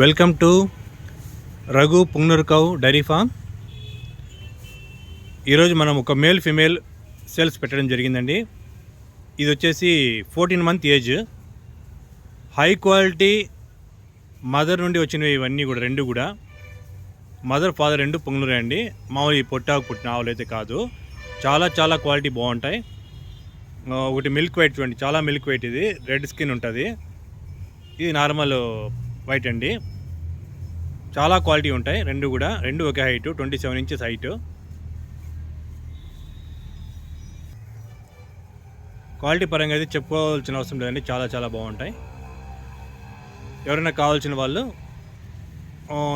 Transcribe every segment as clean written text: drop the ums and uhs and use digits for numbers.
Welcome to Raghu Punganur cow dairy farm. ఈరోజు మనం ఒక మేల్ ఫిమేల్ సేల్స్ పెట్టడం జరిగిందండి. ఇది వచ్చేసి 14 month age, high quality mother నుండి వచ్చినవి. ఇవన్నీ కూడా రెండు కూడా మదర్ ఫాదర్ రెండు పుంగనూరే అండి. మామూలు ఈ పొట్టాకు పుట్టిన ఆవులు అయితే కాదు. చాలా క్వాలిటీ బాగుంటాయి. ఒకటి మిల్క్ వైట్ చూడండి, చాలా మిల్క్ వైట్. ఇది రెడ్ స్కిన్ ఉంటుంది. ఇది నార్మల్ వైట్ అండి. చాలా క్వాలిటీ ఉంటాయి రెండు కూడా. రెండు ఒకే హైట్, 27 ఇంచెస్ హైట్. క్వాలిటీ పరంగా అయితే చెప్పుకోవాల్సిన అవసరం లేదండి. చాలా బాగుంటాయి. ఎవరైనా కావాల్సిన వాళ్ళు,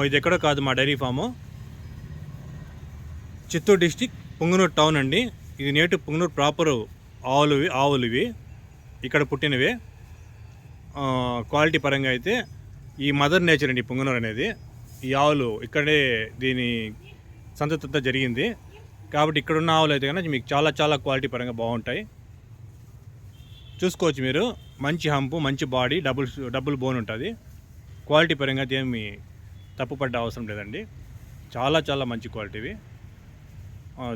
ఇది ఎక్కడో కాదు, మా dairy farm Chittoor district Punganur town అండి. ఇది నేటి పుంగనూరు ప్రాపర్ ఆవులు ఇవి ఇక్కడ పుట్టినవి. క్వాలిటీ పరంగా అయితే ఈ మదర్ నేచర్ అండి పుంగనూరు అనేది. ఈ ఆవులు ఇక్కడే దీని సంతతంతా జరిగింది కాబట్టి ఇక్కడున్న ఆవులు అయితే కనుక మీకు చాలా క్వాలిటీ పరంగా బాగుంటాయి. చూసుకోవచ్చు మీరు. మంచి హంపు, మంచి బాడీ, డబుల్ బోన్ ఉంటుంది. క్వాలిటీ పరంగా ఏమి తప్పుపడ్డ అవసరం లేదండి. చాలా మంచి క్వాలిటీవి.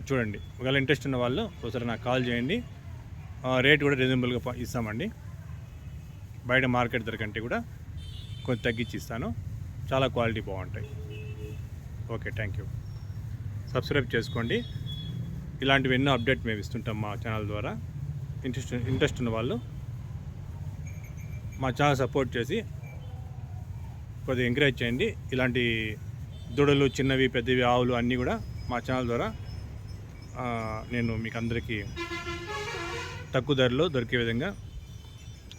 చూడండి, ఒకవేళ ఇంట్రెస్ట్ ఉన్న వాళ్ళు ఒకసారి నాకు కాల్ చేయండి. రేట్ కూడా రీజనబుల్గా ఇస్తామండి. బయట మార్కెట్ ధర కంటే కూడా కొంచెం తగ్గించి ఇస్తాను. చాలా క్వాలిటీ బాగుంటాయి. Okay, thank you. సబ్స్క్రైబ్ చేసుకోండి. ఇలాంటివి ఎన్నో అప్డేట్ మేము ఇస్తుంటాం మా ఛానల్ ద్వారా. ఇంట్రెస్ట్ ఉన్న వాళ్ళు మా ఛానల్ సపోర్ట్ చేసి కొద్దిగా ఎంకరేజ్ చేయండి. ఇలాంటి దూడలు, చిన్నవి పెద్దవి ఆవులు అన్నీ కూడా మా ఛానల్ ద్వారా నేను మీకు అందరికీ తక్కువ ధరలో దొరికే విధంగా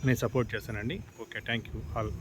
నేను సపోర్ట్ చేస్తానండి. Okay, thank you all.